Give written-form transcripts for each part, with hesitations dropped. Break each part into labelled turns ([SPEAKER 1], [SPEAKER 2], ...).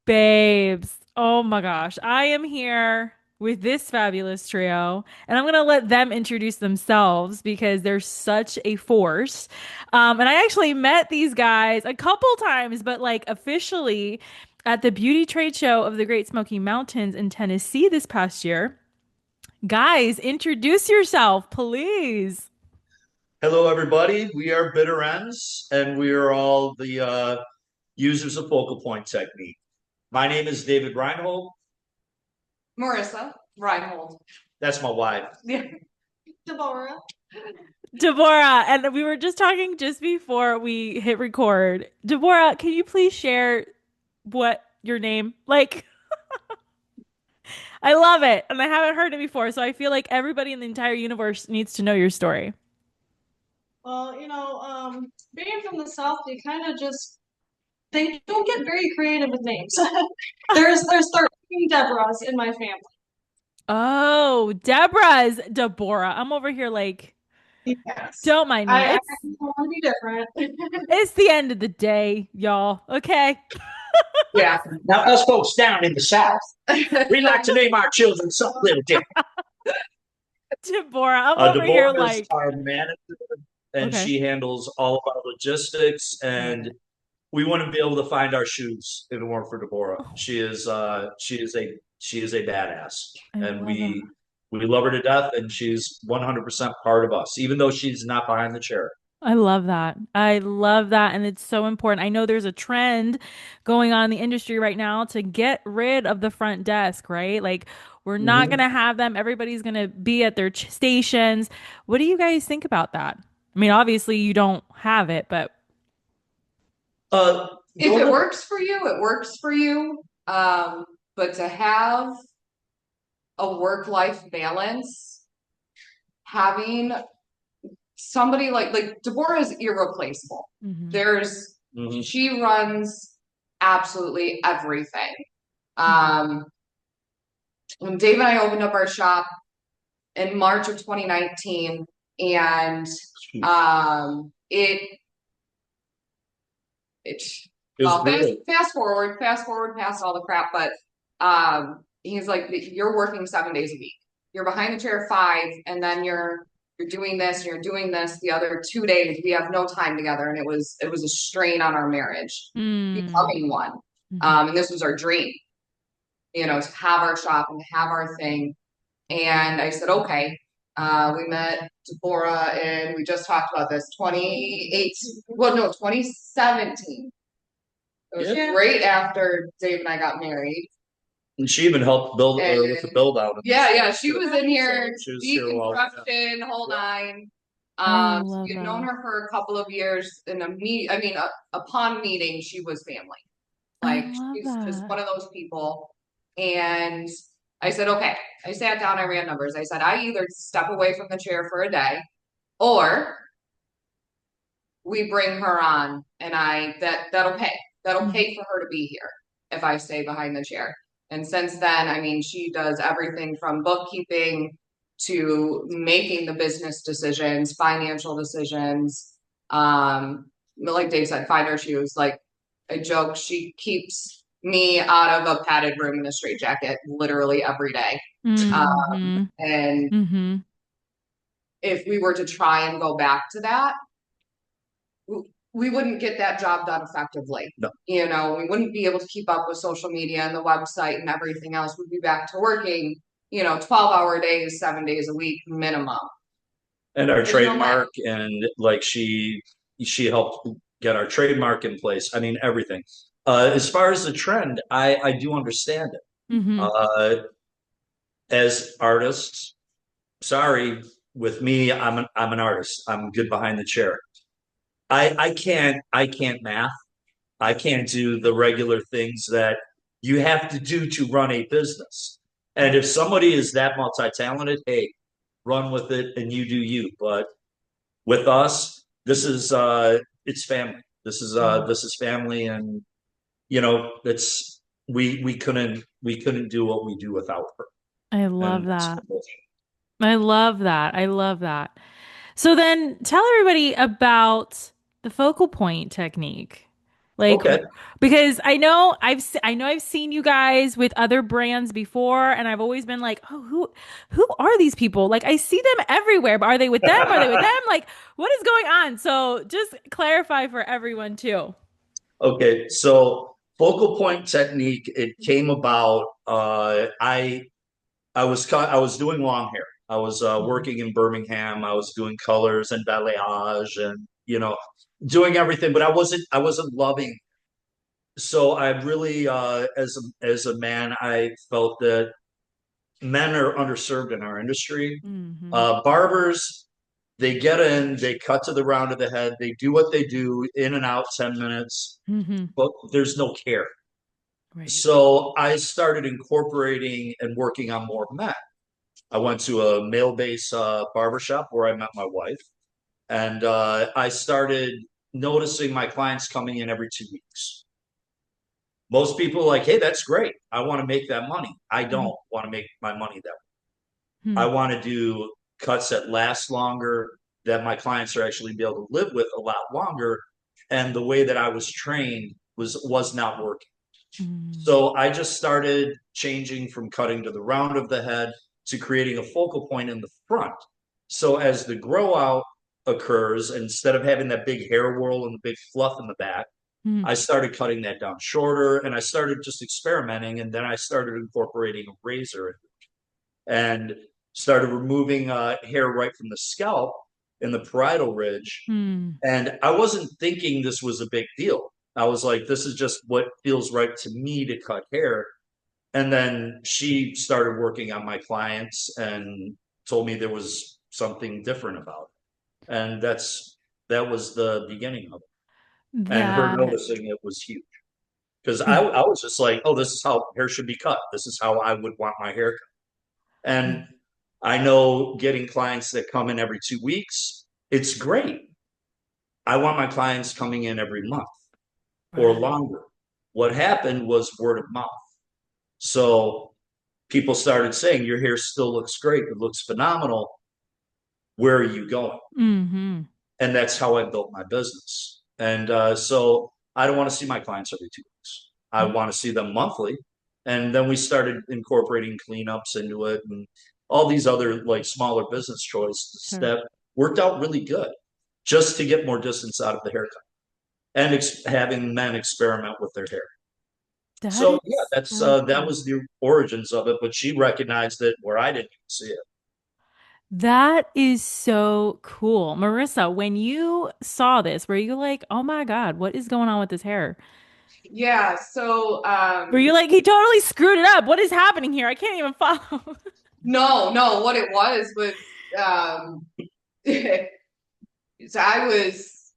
[SPEAKER 1] Babes, oh my gosh, I am here with this fabulous trio, and I'm gonna let them introduce themselves because they're such a force. And I actually met these guys a couple times, but like officially at the beauty trade show of the Great Smoky Mountains in Tennessee this past year. Guys, introduce yourself, please.
[SPEAKER 2] Hello, everybody. We are Bitter Ends, and we are all the users of focal point technique. My name is David Reinhold.
[SPEAKER 3] Marissa Reinhold.
[SPEAKER 2] That's my wife.
[SPEAKER 3] Yeah. Deborah.
[SPEAKER 1] Deborah, and we were just talking just before we hit record. Deborah, can you please share what your name like? I love it, and I haven't heard it before, so I feel like everybody in the entire universe needs to know your story.
[SPEAKER 3] Well, being from the South, you kind of just they don't get very creative with names. there's 13 Deborahs in my family.
[SPEAKER 1] Oh, Deborah's Deborah. I'm over here like,
[SPEAKER 3] Yes.
[SPEAKER 1] don't mind me.
[SPEAKER 3] I
[SPEAKER 1] It's
[SPEAKER 3] want to be different.
[SPEAKER 1] it's the end of the day, y'all. Okay.
[SPEAKER 2] Yeah. Now, us folks down in the South, we like to name our children something a little different.
[SPEAKER 1] Deborah, I'm over here
[SPEAKER 2] Deborah is
[SPEAKER 1] like,
[SPEAKER 2] our manager, and
[SPEAKER 1] okay.
[SPEAKER 2] she handles all of our logistics. And we wouldn't be able to find our shoes if it weren't for Deborah. She is a badass,
[SPEAKER 1] I
[SPEAKER 2] and
[SPEAKER 1] love that.
[SPEAKER 2] we love her to death, and she's 100% part of us, even though she's not behind the chair.
[SPEAKER 1] I love that. I love that. And it's so important. I know there's a trend going on in the industry right now to get rid of the front desk, right? Like, we're not going
[SPEAKER 2] Mm-hmm.
[SPEAKER 1] to have them. Everybody's going to be at their stations. What do you guys think about that? I mean, obviously, you don't have it, but
[SPEAKER 2] Uh,
[SPEAKER 3] If it works for you, it works for you. But to have a work-life balance, having somebody like Deborah is irreplaceable.
[SPEAKER 1] Mhm.
[SPEAKER 3] There's
[SPEAKER 2] Mhm.
[SPEAKER 3] She runs absolutely everything.
[SPEAKER 1] Mhm.
[SPEAKER 3] Um, when Dave and I opened up our shop in March of 2019, and it
[SPEAKER 2] It was
[SPEAKER 3] well
[SPEAKER 2] brutal.
[SPEAKER 3] fast forward past all the crap, but he's like, you're working 7 days a week. You're behind the chair five, and then you're doing this, you're doing this. The other 2 days we have no time together, and it was a strain on our marriage,
[SPEAKER 1] Mm.
[SPEAKER 3] becoming one.
[SPEAKER 1] Mhm.
[SPEAKER 3] And this was our dream, to have our shop and to have our thing. And I said, okay. We met Deborah, and we just talked about this 2018. Well, no, 2017. It was right after Dave and I got married.
[SPEAKER 2] And she even helped build
[SPEAKER 3] And
[SPEAKER 2] with the build out.
[SPEAKER 3] yeah, she was in here,
[SPEAKER 2] She was here while.
[SPEAKER 3] deconstruction, whole nine.
[SPEAKER 1] I
[SPEAKER 3] So
[SPEAKER 1] love
[SPEAKER 3] we had known
[SPEAKER 1] that.
[SPEAKER 3] her for a couple of years. Upon meeting, she was family.
[SPEAKER 1] I
[SPEAKER 3] Like,
[SPEAKER 1] love
[SPEAKER 3] she's just
[SPEAKER 1] that.
[SPEAKER 3] one of those people. And I said, okay. I sat down, I ran numbers. I said, I either step away from the chair for a day, or we bring her on, and that'll pay. That'll
[SPEAKER 1] Mhm.
[SPEAKER 3] pay for her to be here if I stay behind the chair. And since then, I mean, she does everything from bookkeeping to making the business decisions, financial decisions. Like Dave said, find her shoes. Like, I joke, she keeps me out of a padded room in a straitjacket literally every day.
[SPEAKER 1] Mhm.
[SPEAKER 3] And
[SPEAKER 1] Mhm.
[SPEAKER 3] if we were to try and go back to that, we wouldn't get that job done effectively.
[SPEAKER 2] No.
[SPEAKER 3] We wouldn't be able to keep up with social media and the website and everything else. We'd be back to working, 12-hour days, 7 days a week minimum.
[SPEAKER 2] And our
[SPEAKER 3] There's no way.
[SPEAKER 2] trademark, and like she helped get our trademark in place. I mean, everything. As far as the trend, I do understand it.
[SPEAKER 1] Mhm.
[SPEAKER 2] As artists, sorry, with me, I'm an artist. I'm good behind the chair. I can't math. I can't do the regular things that you have to do to run a business. And if somebody is that multi-talented, hey, run with it and you do you. But with us, this is it's family. This is family, and it's we couldn't do what we do without her.
[SPEAKER 1] I love
[SPEAKER 2] And
[SPEAKER 1] that. I love that. I love that. So then tell everybody about the focal point technique. Like,
[SPEAKER 2] Okay.
[SPEAKER 1] because I know I've seen you guys with other brands before, and I've always been like, oh, who are these people? Like, I see them everywhere, but are they with them? Are they with them? Like, what is going on? So just clarify for everyone too.
[SPEAKER 2] Okay, so focal point technique, it came about I was doing long hair. I was
[SPEAKER 1] Mhm.
[SPEAKER 2] working in Birmingham. I was doing colors and balayage and doing everything, but I wasn't loving. So I really as a man, I felt that men are underserved in our industry.
[SPEAKER 1] Hmm.
[SPEAKER 2] Barbers, they get in, they cut to the round of the head, they do what they do, in and out 10 minutes,
[SPEAKER 1] Hmm.
[SPEAKER 2] but there's no care.
[SPEAKER 1] Right.
[SPEAKER 2] So I started incorporating and working on more men. I went to a male-based barbershop where I met my wife, and I started noticing my clients coming in every 2 weeks. Most people are like, hey, that's great. I want to make that money. I don't
[SPEAKER 1] Hmm.
[SPEAKER 2] want to make my money that way. I
[SPEAKER 1] Hmm.
[SPEAKER 2] want to do cuts that last longer, that my clients are actually be able to live with a lot longer. And the way that I was trained was not working.
[SPEAKER 1] Hmm.
[SPEAKER 2] So I just started changing from cutting to the round of the head to creating a focal point in the front. So as the grow out occurs, instead of having that big hair whirl and the big fluff in the back,
[SPEAKER 1] Hmm.
[SPEAKER 2] I started cutting that down shorter and I started just experimenting. And then I started incorporating a razor and started removing hair right from the scalp in the parietal ridge.
[SPEAKER 1] Hmm.
[SPEAKER 2] And I wasn't thinking this was a big deal. I was like, this is just what feels right to me to cut hair. And then she started working on my clients and told me there was something different about it. And that was the beginning of it. And her
[SPEAKER 1] That.
[SPEAKER 2] noticing it was huge. Because I was just like, oh, this is how hair should be cut. This is how I would want my hair cut. And I know getting clients that come in every 2 weeks, it's great. I want my clients coming in every month or
[SPEAKER 1] Right.
[SPEAKER 2] longer. What happened was word of mouth. So people started saying, your hair still looks great. It looks phenomenal. Where are you going?
[SPEAKER 1] Hmm.
[SPEAKER 2] And that's how I built my business. And so I don't want to see my clients every 2 weeks. I want to see them monthly. And then we started incorporating cleanups into it and all these other like smaller business choices
[SPEAKER 1] Sure.
[SPEAKER 2] that worked out really good just to get more distance out of the haircut and having men experiment with their hair.
[SPEAKER 1] That
[SPEAKER 2] So
[SPEAKER 1] is
[SPEAKER 2] yeah, that's
[SPEAKER 1] so
[SPEAKER 2] that
[SPEAKER 1] cool.
[SPEAKER 2] was the origins of it, but she recognized it where I didn't even see it.
[SPEAKER 1] That is so cool. Marissa, when you saw this, were you like, oh my God, what is going on with this hair?
[SPEAKER 3] Yeah, so
[SPEAKER 1] Were you like, he totally screwed it up? What is happening here? I can't even follow.
[SPEAKER 3] no, what it was um so I was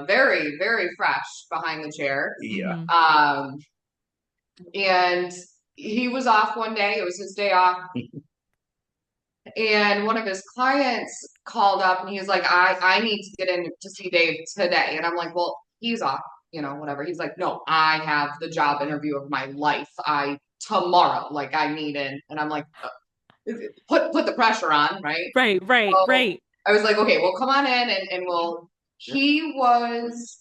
[SPEAKER 3] very, very fresh behind the chair.
[SPEAKER 2] Yeah.
[SPEAKER 1] Hmm.
[SPEAKER 3] Um and he was off one day, it was his day off, and one of his clients called up and he was like, I need to get in to see Dave today. And I'm like, well, he's off, whatever. He's like, no, I have the job interview of my life. I tomorrow, like I need in. And I'm like, put the pressure on, right?
[SPEAKER 1] Right, right,
[SPEAKER 3] So
[SPEAKER 1] right.
[SPEAKER 3] I was like, okay, well, come on in and we'll. He was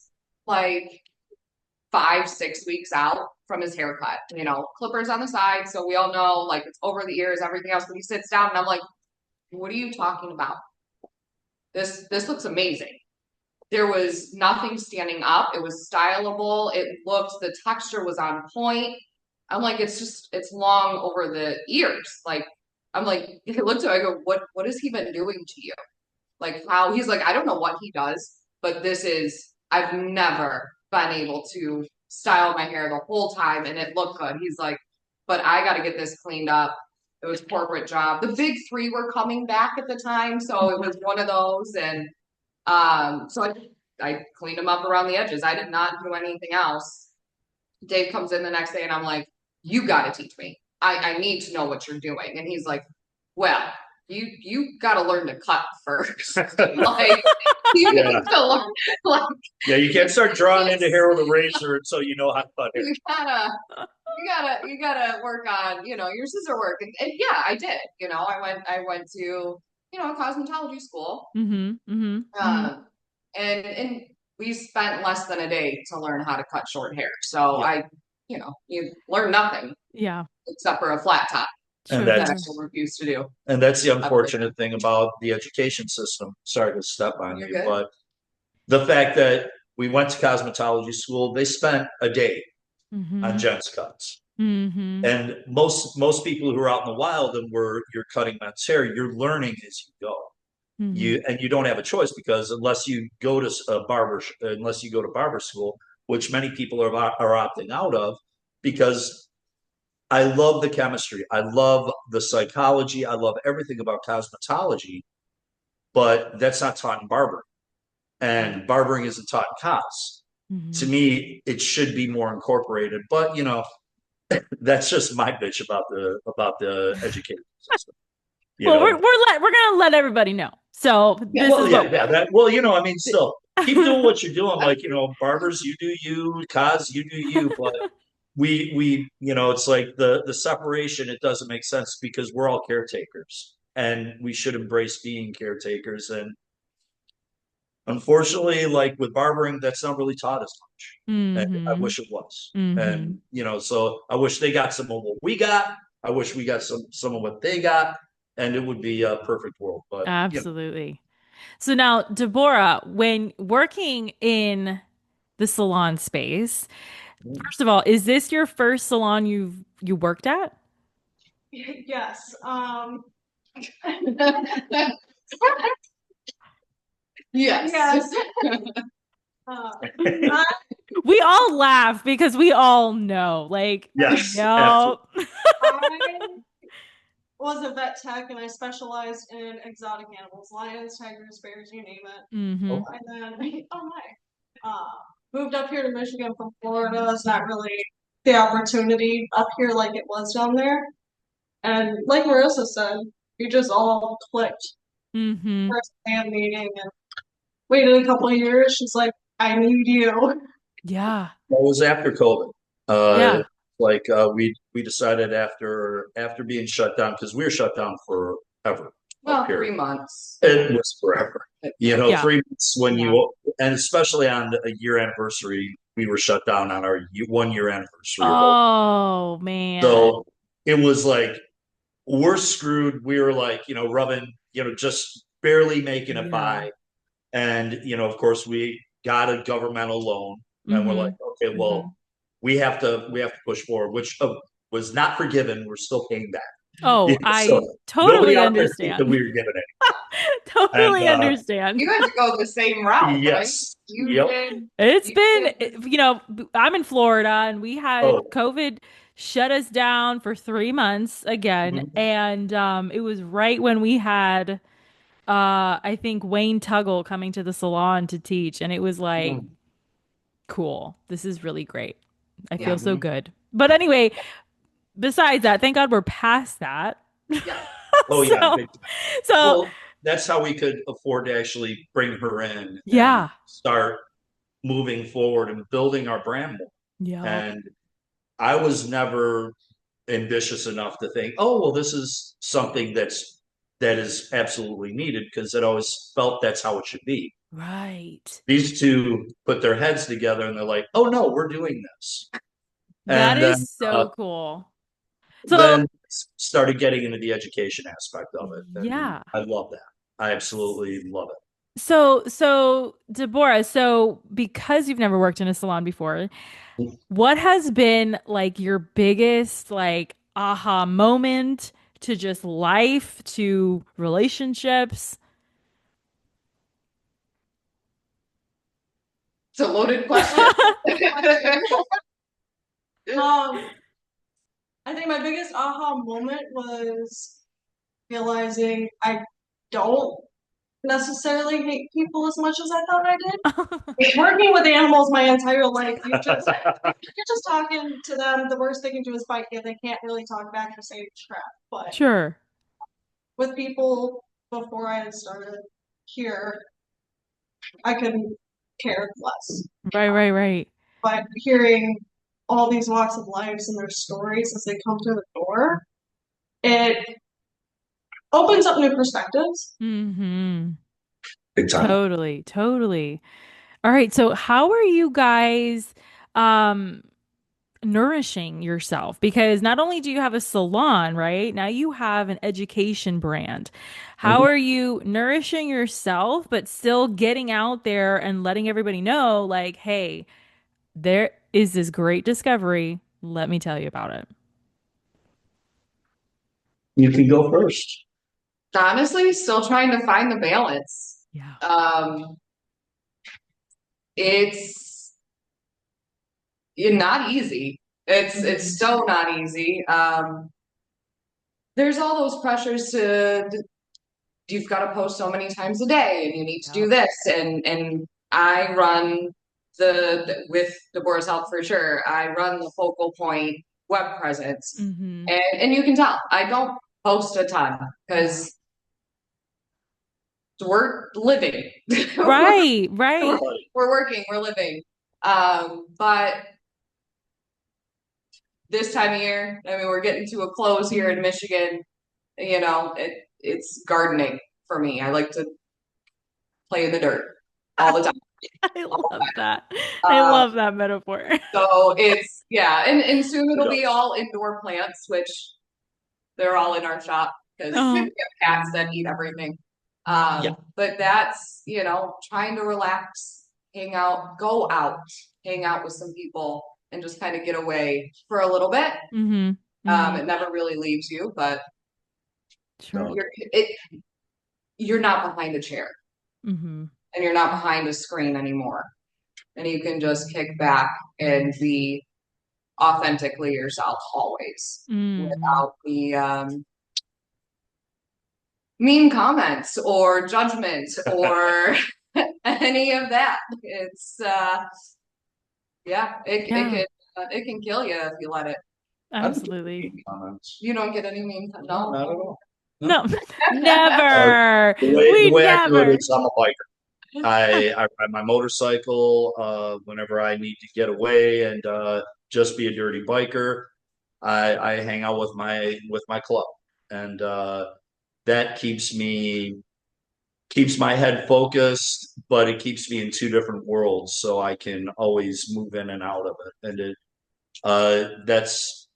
[SPEAKER 3] like 5, 6 weeks out from his haircut, clippers on the side. So we all know like it's over the ears, everything else. But he sits down and I'm like, what are you talking about? This looks amazing. There was nothing standing up. It was stylable. It looked, the texture was on point. I'm like, it's long over the ears. Like, I'm like, I looked at him, I go, what has he been doing to you? Like how he's like, I don't know what he does, but I've never been able to style my hair the whole time and it looked good. He's like, but I got to get this cleaned up. It was a corporate job. The big three were coming back at the time. So it was one of those. And so I cleaned them up around the edges. I did not do anything else. Dave comes in the next day and I'm like, you got to teach me. I need to know what you're doing. And he's like, well, you got to learn to cut first. Like you
[SPEAKER 2] Yeah.
[SPEAKER 3] need to learn. Like
[SPEAKER 2] Yeah, you can't start drawing into hair with a razor until you know how to cut hair.
[SPEAKER 3] you gotta you gotta work on your scissor work. And yeah, I did. I went to a cosmetology school.
[SPEAKER 1] Hmm. Hmm. Hmm.
[SPEAKER 3] Um, and we spent less than a day to learn how to cut short hair. So
[SPEAKER 2] Yeah.
[SPEAKER 3] you learn nothing
[SPEAKER 1] Yeah.
[SPEAKER 3] except for a flat top
[SPEAKER 2] And
[SPEAKER 3] that I
[SPEAKER 1] Sure.
[SPEAKER 3] will refuse to do.
[SPEAKER 2] that's the
[SPEAKER 3] Ever
[SPEAKER 2] unfortunate thing about the education system. Sorry to step on
[SPEAKER 3] You're
[SPEAKER 2] you,
[SPEAKER 3] good.
[SPEAKER 2] but the fact that we went to cosmetology school, they spent a day on
[SPEAKER 1] Mm-hmm.
[SPEAKER 2] gents cuts.
[SPEAKER 1] Mm-hmm.
[SPEAKER 2] And most people who are out in the wild and where you're cutting men's hair, you're learning as you go.
[SPEAKER 1] Mm-hmm.
[SPEAKER 2] You don't have a choice because unless you go to barber school, which many people are opting out of, because I love the chemistry, I love the psychology, I love everything about cosmetology, but that's not taught in barbering, and barbering isn't taught in cos. To
[SPEAKER 1] Mm-hmm.
[SPEAKER 2] me, it should be more incorporated, but that's just my bitch about the education system. You
[SPEAKER 1] Well,
[SPEAKER 2] know,
[SPEAKER 1] we're gonna let everybody know. So
[SPEAKER 3] Yeah.
[SPEAKER 1] this
[SPEAKER 2] well,
[SPEAKER 1] is
[SPEAKER 2] yeah,
[SPEAKER 1] what.
[SPEAKER 2] yeah. I mean, still keep doing what you're doing. Like, barbers, you do you, cos, you do you. But it's like the separation. It doesn't make sense because we're all caretakers, and we should embrace being caretakers. And unfortunately, like with barbering, that's not really taught as much. And I
[SPEAKER 1] Mm-hmm.
[SPEAKER 2] wish it was.
[SPEAKER 1] Mm-hmm.
[SPEAKER 2] And so I wish they got some of what we got. I wish we got some of what they got, and it would be a perfect world. But
[SPEAKER 1] Absolutely. So now, Deborah, when working in the salon space, first of all, is this your first salon you worked at?
[SPEAKER 4] Yes.
[SPEAKER 3] Yes.
[SPEAKER 4] Yes. Uh, I
[SPEAKER 1] We all laugh because we all know. Like,
[SPEAKER 2] yes, absolutely.
[SPEAKER 1] no.
[SPEAKER 4] I was a vet tech and I specialized in exotic animals, lions, tigers, bears, you name it.
[SPEAKER 1] Mm-hmm.
[SPEAKER 4] And then, oh my, moved up here to Michigan from Florida. It's not really the opportunity up here like it was down there. And like Marissa said, we just all clicked.
[SPEAKER 1] Mm-hmm.
[SPEAKER 4] First fan meeting and waited a couple of years. She's like, I need you.
[SPEAKER 1] Yeah.
[SPEAKER 2] That was after COVID. Uh,
[SPEAKER 1] Yeah.
[SPEAKER 2] we decided after being shut down because we were shut down forever up
[SPEAKER 3] Well,
[SPEAKER 2] here.
[SPEAKER 3] 3 months.
[SPEAKER 2] It was forever.
[SPEAKER 1] Yeah.
[SPEAKER 2] 3 months
[SPEAKER 1] Yeah.
[SPEAKER 2] and especially on a year anniversary, we were shut down on our 1 year anniversary of open.
[SPEAKER 1] Oh, man.
[SPEAKER 2] So it was like we're screwed. We were like, rubbing, just barely making it
[SPEAKER 1] Yeah.
[SPEAKER 2] by. And, of course, we got a governmental loan and we're
[SPEAKER 1] Mm-hmm.
[SPEAKER 2] like, okay,
[SPEAKER 1] Mm-hmm.
[SPEAKER 2] well, we have to push forward, which was not forgiven. We're still paying back.
[SPEAKER 1] Oh,
[SPEAKER 2] So
[SPEAKER 1] I
[SPEAKER 2] nobody
[SPEAKER 1] totally
[SPEAKER 2] out there think that
[SPEAKER 1] understand.
[SPEAKER 2] we were giving it. And
[SPEAKER 1] Totally understand.
[SPEAKER 3] You had to go the same route, right?
[SPEAKER 2] yes,
[SPEAKER 3] You
[SPEAKER 2] yep.
[SPEAKER 3] did.
[SPEAKER 1] It's
[SPEAKER 3] You
[SPEAKER 1] been,
[SPEAKER 3] did.
[SPEAKER 1] I'm in Florida and we had
[SPEAKER 2] Oh,
[SPEAKER 1] COVID shut us down for 3 months again.
[SPEAKER 2] mhm.
[SPEAKER 1] And it was right when we had, I think Wayne Tuggle coming to the salon to teach. And it was like, cool, this is really great. I
[SPEAKER 3] Yeah.
[SPEAKER 1] feel so
[SPEAKER 2] Mhm.
[SPEAKER 1] good. But anyway, besides that, thank God we're past that.
[SPEAKER 3] Yeah.
[SPEAKER 2] Oh
[SPEAKER 1] So,
[SPEAKER 2] yeah.
[SPEAKER 1] so
[SPEAKER 2] Well, that's how we could afford to actually bring her in and
[SPEAKER 1] yeah.
[SPEAKER 2] start moving forward and building our brand more.
[SPEAKER 1] Yep.
[SPEAKER 2] And I was never ambitious enough to think, oh, well, this is something that is absolutely needed because it always felt that's how it should be.
[SPEAKER 1] Right.
[SPEAKER 2] These two put their heads together and they're like, oh no, we're doing this.
[SPEAKER 1] That
[SPEAKER 2] And
[SPEAKER 1] is so cool. So,
[SPEAKER 2] then started getting into the education aspect of it. And
[SPEAKER 1] yeah.
[SPEAKER 2] I love that. I absolutely love it.
[SPEAKER 1] So Deborah, so because you've never worked in a salon before, what has been like your biggest like aha moment to just life, to relationships?
[SPEAKER 3] It's a loaded question.
[SPEAKER 4] Um, I think my biggest aha moment was realizing I don't necessarily hate people as much as I thought I did. Working with animals my entire life, you're just talking to them. The worst they can do is bite you. They can't really talk back or say crap. But
[SPEAKER 1] Sure.
[SPEAKER 4] with people before I had started here, I couldn't care less.
[SPEAKER 1] Right, right, right.
[SPEAKER 4] But hearing all these walks of lives and their stories as they come through the door, it opens up new perspectives.
[SPEAKER 1] Mm-hmm.
[SPEAKER 2] Big time.
[SPEAKER 1] Totally, totally. All right. So how are you guys um nourishing yourself? Because not only do you have a salon, right? Now you have an education brand. How
[SPEAKER 2] Mhm.
[SPEAKER 1] are you nourishing yourself, but still getting out there and letting everybody know, like, hey, there is this great discovery. Let me tell you about it.
[SPEAKER 2] You can go first.
[SPEAKER 3] Honestly, still trying to find the balance.
[SPEAKER 1] Yeah.
[SPEAKER 3] Um, it's not easy. It's so not easy. There's all those pressures to you've got to post so many times a day and you need to do
[SPEAKER 1] Yep.
[SPEAKER 3] this and I run with Deborah's help for sure. I run the focal point web presence
[SPEAKER 1] Mm-hmm.
[SPEAKER 3] and you can tell I don't post a ton
[SPEAKER 1] Yeah.
[SPEAKER 3] because we're living. we're,
[SPEAKER 1] Right,
[SPEAKER 3] we're
[SPEAKER 1] right.
[SPEAKER 3] we're working, we're living. But this time of year, I mean, we're getting to a close here in Michigan. You know, it's gardening for me. I like to play in the dirt all the time.
[SPEAKER 1] I love that. I
[SPEAKER 3] Uh,
[SPEAKER 1] love that metaphor.
[SPEAKER 3] so it's yeah, and soon it'll
[SPEAKER 2] Yeah.
[SPEAKER 3] be all indoor plants, which they're all in our shop because we
[SPEAKER 1] Oh,
[SPEAKER 3] have cats that eat everything.
[SPEAKER 2] Yeah.
[SPEAKER 3] But that's trying to relax, hang out, go out, hang out with some people, and just kind of get away for a little bit.
[SPEAKER 1] mm-hmm. Mm-hmm.
[SPEAKER 3] It never really leaves you, but
[SPEAKER 1] Sure.
[SPEAKER 2] No.
[SPEAKER 3] you're not behind a chair
[SPEAKER 1] Mm-hmm.
[SPEAKER 3] and you're not behind a screen anymore. And you can just kick back and be authentically yourself always
[SPEAKER 1] Mm-hmm.
[SPEAKER 3] without the mean comments or judgment or any of that. It's yeah,
[SPEAKER 1] Yeah,
[SPEAKER 3] it can kill you if you let it.
[SPEAKER 2] I don't get
[SPEAKER 1] absolutely.
[SPEAKER 2] any comments.
[SPEAKER 3] You don't get any mean
[SPEAKER 2] No, not at
[SPEAKER 3] no.
[SPEAKER 2] all. No.
[SPEAKER 1] No,
[SPEAKER 2] Uh,
[SPEAKER 1] never.
[SPEAKER 2] the
[SPEAKER 1] We
[SPEAKER 2] way I do it
[SPEAKER 1] never.
[SPEAKER 2] is I'm a biker. I ride my motorcycle whenever I need to get away and just be a dirty biker. I hang out with my club, and that keeps my head focused, but it keeps me in two different worlds, so I can always move in and out of it, and that's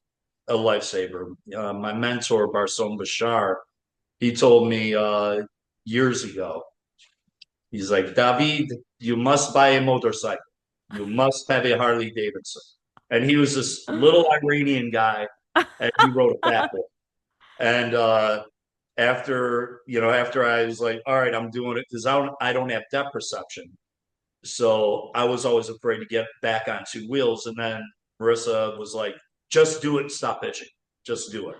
[SPEAKER 2] a lifesaver. My mentor Barsom Bashar, he told me years ago. He's like, David, you must buy a motorcycle. You must have a Harley Davidson. And he was this little Iranian guy, and he wrote a fat book. And after I was like, all right, I'm doing it because I don't have depth perception. So I was always afraid to get back on two wheels. And then Marissa was like, just do it and stop pitching. Just do it.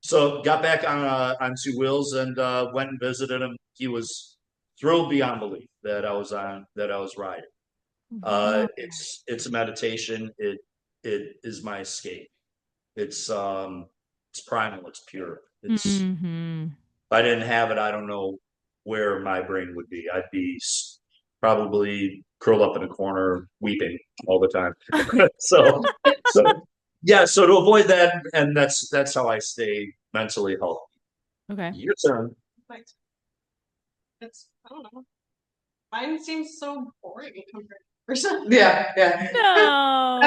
[SPEAKER 2] So got back on two wheels and went and visited him. He was thrilled beyond belief that I was riding.
[SPEAKER 1] Wow.
[SPEAKER 2] It's a meditation. It is my escape. It's primal. It's pure. It's
[SPEAKER 1] Mm-hmm.
[SPEAKER 2] if I didn't have it, I don't know where my brain would be. I'd be probably curled up in a corner weeping all the time. So yeah. So to avoid that, and that's how I stay mentally healthy.
[SPEAKER 1] Okay.
[SPEAKER 2] Your turn.
[SPEAKER 4] Like, it's, I don't know. Mine seems so boring compared to yours.
[SPEAKER 3] Yeah, yeah.
[SPEAKER 1] No.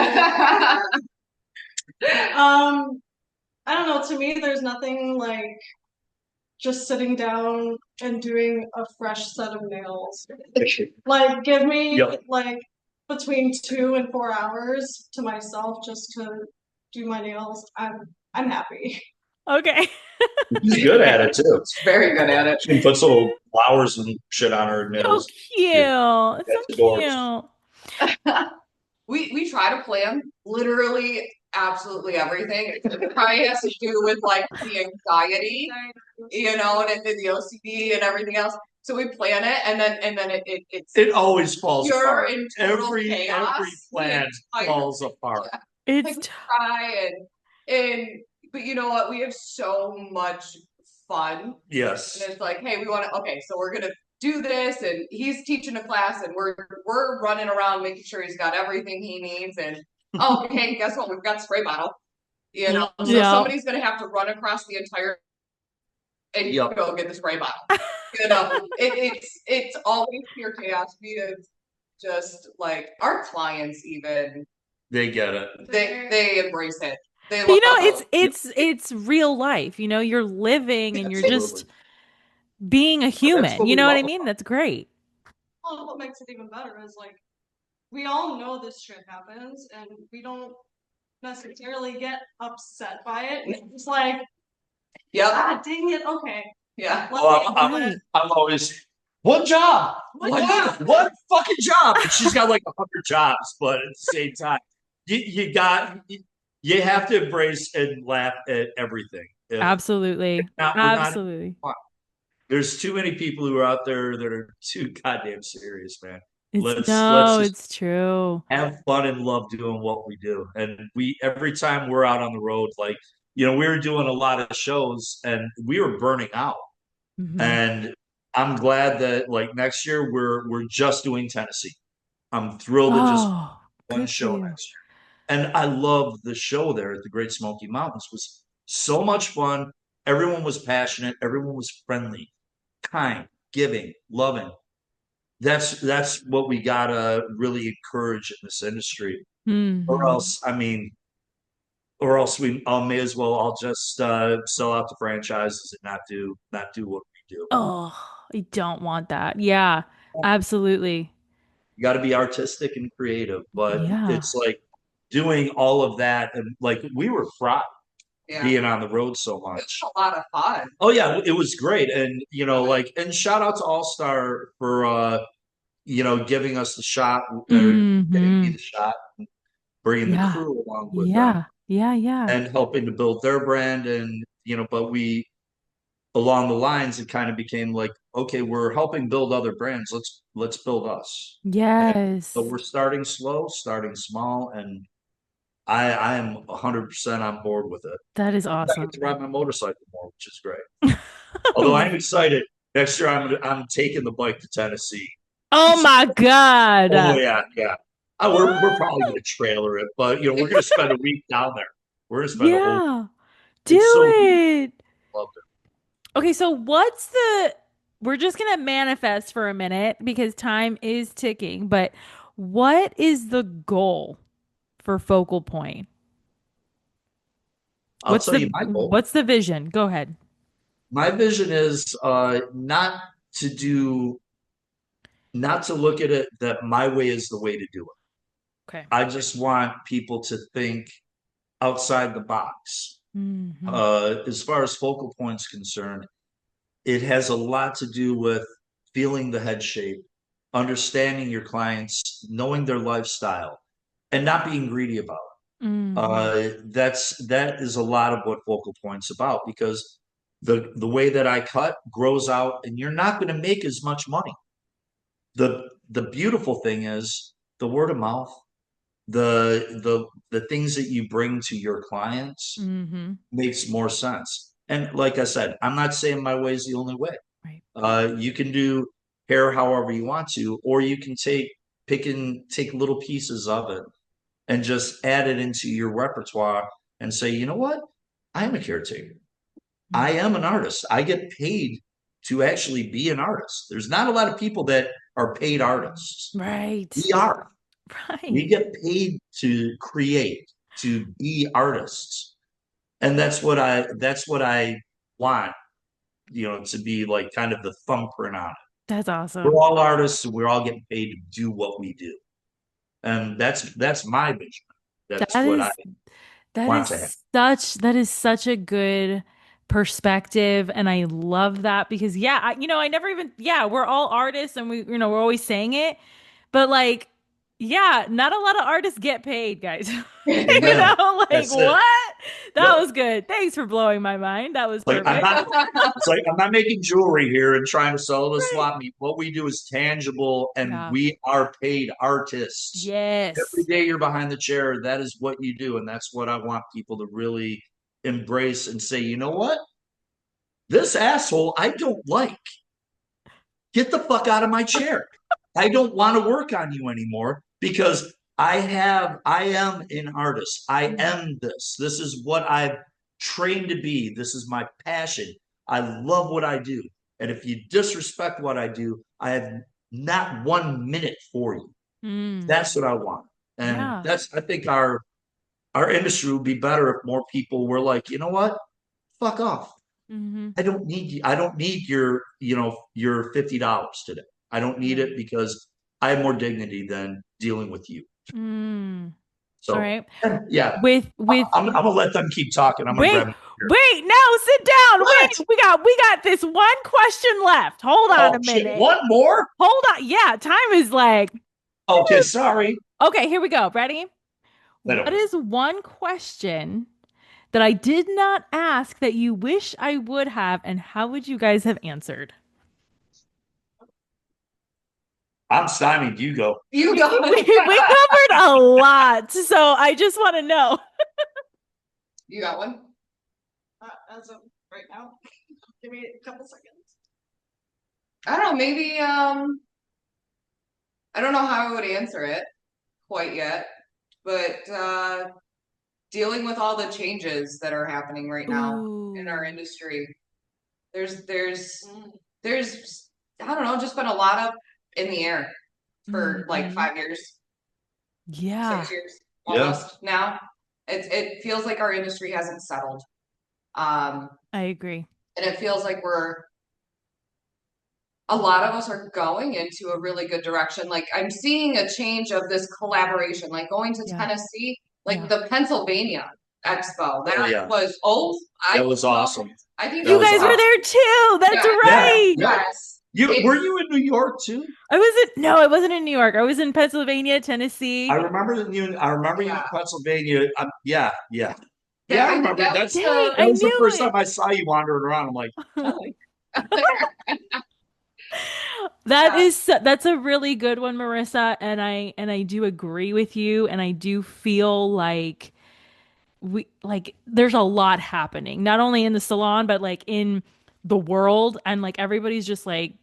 [SPEAKER 4] I don't know. To me, there's nothing like just sitting down and doing a fresh set of nails. Like, give me
[SPEAKER 2] Yep.
[SPEAKER 4] like between 2 and 4 hours to myself just to do my nails. I'm happy.
[SPEAKER 1] Okay.
[SPEAKER 2] She's good at it too.
[SPEAKER 3] Very good at it.
[SPEAKER 2] She can put little flowers and shit on her
[SPEAKER 1] So
[SPEAKER 2] nails. Yeah,
[SPEAKER 1] cute. So
[SPEAKER 2] that's adorable.
[SPEAKER 1] cute.
[SPEAKER 3] We try to plan literally absolutely everything. It probably has to do with like the anxiety, and the OCD and everything else. So we plan it, and then it's
[SPEAKER 2] It always falls
[SPEAKER 3] pure
[SPEAKER 2] apart.
[SPEAKER 3] and total
[SPEAKER 2] Every
[SPEAKER 3] chaos.
[SPEAKER 2] plan falls apart.
[SPEAKER 3] Like
[SPEAKER 1] It's
[SPEAKER 3] we try and but you know what? We have so much fun.
[SPEAKER 2] Yes.
[SPEAKER 3] And it's like, hey, we want to okay, so we're gonna do this, and he's teaching a class, and we're running around making sure he's got everything he needs. And oh, hey, guess what? We've got spray bottle. So
[SPEAKER 1] yeah.
[SPEAKER 3] somebody's gonna have to run across the entire and
[SPEAKER 2] Yep.
[SPEAKER 3] go get the spray bottle. It's always pure chaos because just like our clients even
[SPEAKER 2] They get it.
[SPEAKER 3] they embrace it. They
[SPEAKER 1] But
[SPEAKER 3] love
[SPEAKER 1] it's real life. You're living and you're
[SPEAKER 2] Absolutely.
[SPEAKER 1] just being a
[SPEAKER 2] That's
[SPEAKER 1] human.
[SPEAKER 2] what
[SPEAKER 1] You
[SPEAKER 2] we
[SPEAKER 1] know what
[SPEAKER 2] love
[SPEAKER 1] I mean?
[SPEAKER 2] about
[SPEAKER 1] That's great.
[SPEAKER 4] Well, what makes it even better is like we all know this shit happens, and we don't necessarily get upset by it. It's just like,
[SPEAKER 3] Yep.
[SPEAKER 4] ah, dang it. Okay,
[SPEAKER 3] Yeah.
[SPEAKER 4] let
[SPEAKER 2] Oh,
[SPEAKER 4] me do it.
[SPEAKER 1] Right.
[SPEAKER 2] I'm always one job, one fucking job, and she's got like 100 jobs. But at the same time, you have to embrace and laugh at everything. If
[SPEAKER 1] Absolutely.
[SPEAKER 2] not, we're not.
[SPEAKER 1] Absolutely.
[SPEAKER 2] There's too many people who are out there that are too goddamn serious, man. Let's
[SPEAKER 1] No,
[SPEAKER 2] just
[SPEAKER 1] it's true.
[SPEAKER 2] have fun and love doing what we do. And we every time we're out on the road, like we were doing a lot of shows and we were burning out.
[SPEAKER 1] Hmm.
[SPEAKER 2] And I'm glad that like next year we're just doing Tennessee. I'm thrilled to just
[SPEAKER 1] Oh,
[SPEAKER 2] one
[SPEAKER 1] good for
[SPEAKER 2] show
[SPEAKER 1] you.
[SPEAKER 2] next year. And I love the show there at the Great Smoky Mountains. It was so much fun. Everyone was passionate. Everyone was friendly, kind, giving, loving. That's what we gotta really encourage in this industry. Or
[SPEAKER 1] Hmm.
[SPEAKER 2] else, I mean, or else we may as well all just sell out the franchises and not do what we do.
[SPEAKER 1] Oh, I don't want that. Yeah, absolutely.
[SPEAKER 2] You got to be artistic and creative, but
[SPEAKER 1] Yeah.
[SPEAKER 2] it's like doing all of that and like we were fried
[SPEAKER 3] Yeah.
[SPEAKER 2] being on the road so
[SPEAKER 3] It's
[SPEAKER 2] much.
[SPEAKER 3] a lot of fun.
[SPEAKER 2] Oh yeah, it was great, and like and shout out to All Star for giving us the shot or getting me
[SPEAKER 1] Hmm.
[SPEAKER 2] the shot, bringing the
[SPEAKER 1] Yeah.
[SPEAKER 2] crew along with them
[SPEAKER 1] Yeah. Yeah. Yeah.
[SPEAKER 2] and helping to build their brand and but we along the lines it kind of became like okay we're helping build other brands let's build us and so
[SPEAKER 1] Yes.
[SPEAKER 2] we're starting slow starting small and I am 100% on board with it.
[SPEAKER 1] That is
[SPEAKER 2] I get to
[SPEAKER 1] awesome.
[SPEAKER 2] ride my motorcycle more which is great, although I'm excited next year I'm taking the bike to Tennessee.
[SPEAKER 1] Oh my
[SPEAKER 2] Oh
[SPEAKER 1] God.
[SPEAKER 2] yeah, yeah. We're
[SPEAKER 1] What?
[SPEAKER 2] probably gonna trailer it but we're gonna spend a week down there. We're gonna spend a whole
[SPEAKER 1] Yeah. Do
[SPEAKER 2] it's so beautiful.
[SPEAKER 1] it.
[SPEAKER 2] Loved
[SPEAKER 1] Okay, so we're just gonna manifest for a minute because time is ticking, but what is the goal for Focal Point?
[SPEAKER 2] I'll tell you my goal.
[SPEAKER 1] What's the vision? Go ahead.
[SPEAKER 2] My vision is to do, not to look at it that my way is the way to do it.
[SPEAKER 1] Okay.
[SPEAKER 2] I just want people to think outside the box.
[SPEAKER 1] Hmm.
[SPEAKER 2] As far as focal points concerned, it has a lot to do with feeling the head shape, understanding your clients, knowing their lifestyle, and not being greedy about it.
[SPEAKER 1] Hmm.
[SPEAKER 2] That is a lot of what focal points about because the way that I cut grows out and you're not going to make as much money. The beautiful thing is the word of mouth, the things that you bring to your clients
[SPEAKER 1] Hmm.
[SPEAKER 2] makes more sense. And like I said, I'm not saying my way is the only way.
[SPEAKER 1] Right.
[SPEAKER 2] You can do hair however you want to, or you can take little pieces of it and just add it into your repertoire and say, you know what? I am a caretaker. I am an artist. I get paid to actually be an artist. There's not a lot of people that are paid artists.
[SPEAKER 1] Right.
[SPEAKER 2] We are. We
[SPEAKER 1] Right.
[SPEAKER 2] get paid to create, to be artists. And that's what I want, to be like kind of the thumbprint on it.
[SPEAKER 1] That's
[SPEAKER 2] We're
[SPEAKER 1] awesome.
[SPEAKER 2] all artists and we're all getting paid to do what we do. And that's my vision. That's
[SPEAKER 1] That
[SPEAKER 2] what I
[SPEAKER 1] is That
[SPEAKER 2] want to have.
[SPEAKER 1] is such a good perspective and I love that because yeah, I never even yeah, we're all artists and we're always saying it, but like yeah, not a lot of artists get paid, guys.
[SPEAKER 2] Amen.
[SPEAKER 1] Like
[SPEAKER 2] That's it.
[SPEAKER 1] what? That
[SPEAKER 2] Yep.
[SPEAKER 1] was good. Thanks for blowing my mind. That was
[SPEAKER 2] Like I'm
[SPEAKER 1] perfect.
[SPEAKER 2] not it's like I'm not making jewelry here and trying to sell it as
[SPEAKER 1] Right.
[SPEAKER 2] swap meet. What we do is tangible and
[SPEAKER 1] Yeah.
[SPEAKER 2] we are paid artists. Every
[SPEAKER 1] Yes.
[SPEAKER 2] day you're behind the chair, that is what you do. And that's what I want people to really embrace and say, you know what? This asshole I don't like. Get the fuck out of my chair. I don't want to work on you anymore because I am an artist. I am this. This is what I've trained to be. This is my passion. I love what I do. And if you disrespect what I do, I have not 1 minute for you.
[SPEAKER 1] Mm.
[SPEAKER 2] That's what I want. And
[SPEAKER 1] Yeah.
[SPEAKER 2] that's, I think our industry would be better if more people were like, you know what? Fuck off.
[SPEAKER 1] Hmm.
[SPEAKER 2] I don't need you. I don't need your $50 today. I don't need
[SPEAKER 1] Right.
[SPEAKER 2] it because I have more dignity than dealing with you.
[SPEAKER 1] Mm. All
[SPEAKER 2] So
[SPEAKER 1] right.
[SPEAKER 2] yeah,
[SPEAKER 1] With
[SPEAKER 2] I'm gonna let them keep talking. I'm gonna grab
[SPEAKER 1] wait,
[SPEAKER 2] a beer.
[SPEAKER 1] wait, no, sit down.
[SPEAKER 2] What?
[SPEAKER 1] Wait, we got this one question left. Hold on
[SPEAKER 2] Oh
[SPEAKER 1] a
[SPEAKER 2] shit!
[SPEAKER 1] minute.
[SPEAKER 2] One more?
[SPEAKER 1] Hold on. Yeah, time is like,
[SPEAKER 2] Okay, sorry.
[SPEAKER 1] okay, here we go. Ready?
[SPEAKER 2] I
[SPEAKER 1] What
[SPEAKER 2] don't.
[SPEAKER 1] is one question that I did not ask that you wish I would have, and how would you guys have answered?
[SPEAKER 2] I'm stymied. You go.
[SPEAKER 3] You
[SPEAKER 1] We,
[SPEAKER 3] go.
[SPEAKER 1] we covered a lot, so I just want to know.
[SPEAKER 3] You got one?
[SPEAKER 4] As of right now, give me a couple seconds.
[SPEAKER 3] I don't know, maybe I don't know how I would answer it quite yet, but dealing with all the changes that are happening right now in our
[SPEAKER 1] Ooh.
[SPEAKER 3] industry. There's there's I don't know, just been a lot up in the air for like
[SPEAKER 1] Hmm.
[SPEAKER 3] 5 years,
[SPEAKER 1] Yeah,
[SPEAKER 3] 6 years
[SPEAKER 2] Yeah.
[SPEAKER 3] almost now. It feels like our industry hasn't settled. Um,
[SPEAKER 1] I agree.
[SPEAKER 3] and it feels like a lot of us are going into a really good direction. Like I'm seeing a change of this collaboration, like going to
[SPEAKER 1] Yeah,
[SPEAKER 3] Tennessee, like
[SPEAKER 1] yeah.
[SPEAKER 3] the Pennsylvania Expo.
[SPEAKER 2] Oh
[SPEAKER 3] That
[SPEAKER 2] yeah.
[SPEAKER 3] was I
[SPEAKER 2] That was awesome.
[SPEAKER 3] I think
[SPEAKER 2] That
[SPEAKER 3] it
[SPEAKER 1] You
[SPEAKER 2] was
[SPEAKER 3] was
[SPEAKER 1] guys were
[SPEAKER 2] awesome.
[SPEAKER 1] there too. That's
[SPEAKER 3] yeah,
[SPEAKER 2] Yeah.
[SPEAKER 1] right.
[SPEAKER 2] Yeah.
[SPEAKER 3] yes.
[SPEAKER 2] You
[SPEAKER 3] It
[SPEAKER 2] were you in New York too?
[SPEAKER 1] I wasn't, no, I wasn't in New York. I was in Pennsylvania,
[SPEAKER 2] I
[SPEAKER 1] Tennessee.
[SPEAKER 2] remember that you. I remember you in
[SPEAKER 3] yeah.
[SPEAKER 2] Pennsylvania. Yeah. Yeah. Yeah.
[SPEAKER 3] That
[SPEAKER 2] I
[SPEAKER 3] I think
[SPEAKER 2] remember.
[SPEAKER 3] that was
[SPEAKER 2] That's
[SPEAKER 1] Dang,
[SPEAKER 2] that
[SPEAKER 1] I
[SPEAKER 2] was the
[SPEAKER 1] knew
[SPEAKER 2] first
[SPEAKER 1] it.
[SPEAKER 2] time I saw you wandering around. I'm like, oh,
[SPEAKER 3] yeah.
[SPEAKER 1] That's a really good one, Marissa, and I do agree with you, and I do feel like there's a lot happening, not only in the salon, but like in the world, and like everybody's just like,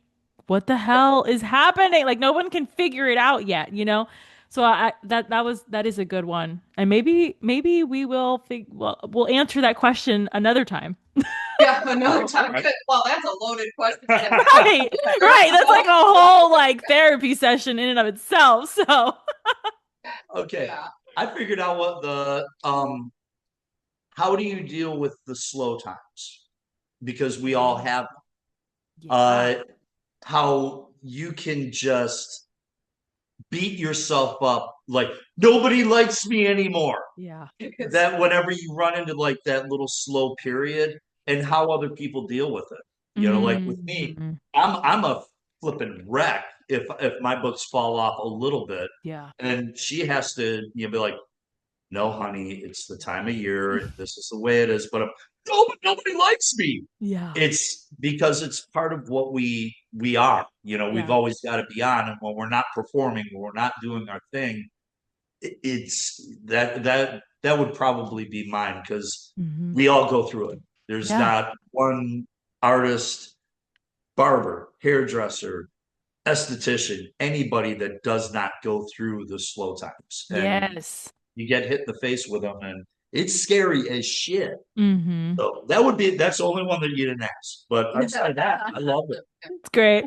[SPEAKER 1] what the hell is happening? Like no one can figure it out yet, you know? So that is a good one. And maybe we will we'll answer that question another time.
[SPEAKER 3] Yeah, another
[SPEAKER 2] all
[SPEAKER 3] time.
[SPEAKER 2] right.
[SPEAKER 3] Well, that's a loaded question.
[SPEAKER 1] Right. Right. That's like a whole like therapy session in and of itself. So,
[SPEAKER 2] Okay.
[SPEAKER 3] Yeah.
[SPEAKER 2] I figured out what the how do you deal with the slow times? Because we all have
[SPEAKER 1] yeah.
[SPEAKER 2] uh how you can just beat yourself up like nobody likes me anymore.
[SPEAKER 1] Yeah.
[SPEAKER 3] Because
[SPEAKER 2] That whenever you run into like that little slow period and how other people deal with it. Like with me,
[SPEAKER 1] Hmm.
[SPEAKER 2] I'm a flipping wreck if my books fall off a little bit.
[SPEAKER 1] Yeah.
[SPEAKER 2] And she has to, be like, no, honey, it's the time of year. This is the way it is. But no, but nobody likes me.
[SPEAKER 1] Yeah.
[SPEAKER 2] It's because it's part of what we are. We've
[SPEAKER 1] Yeah.
[SPEAKER 2] always got to be on. And when we're not performing, when we're not doing our thing, it's that would probably be mine because
[SPEAKER 1] Hmm.
[SPEAKER 2] we all go through it. There's
[SPEAKER 1] Yeah.
[SPEAKER 2] not one artist, barber, hairdresser, esthetician, anybody that does not go through the slow times. And
[SPEAKER 1] Yes.
[SPEAKER 2] you get hit in the face with them, and it's scary as shit.
[SPEAKER 1] Hmm.
[SPEAKER 2] So that's the only one that you didn't ask. But outside of that, I love it.
[SPEAKER 1] It's great.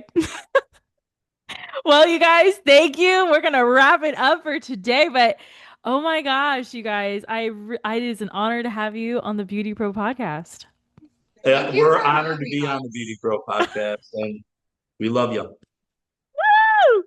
[SPEAKER 1] Well, you guys, thank you. We're gonna wrap it up for today, but oh my gosh, you guys, it is an honor to have you on the Beauty Pro podcast.
[SPEAKER 3] thank you
[SPEAKER 2] We're
[SPEAKER 3] for
[SPEAKER 2] honored to
[SPEAKER 3] having
[SPEAKER 2] be on the
[SPEAKER 3] us.
[SPEAKER 2] Beauty Pro podcast, and we love you.
[SPEAKER 1] Woo!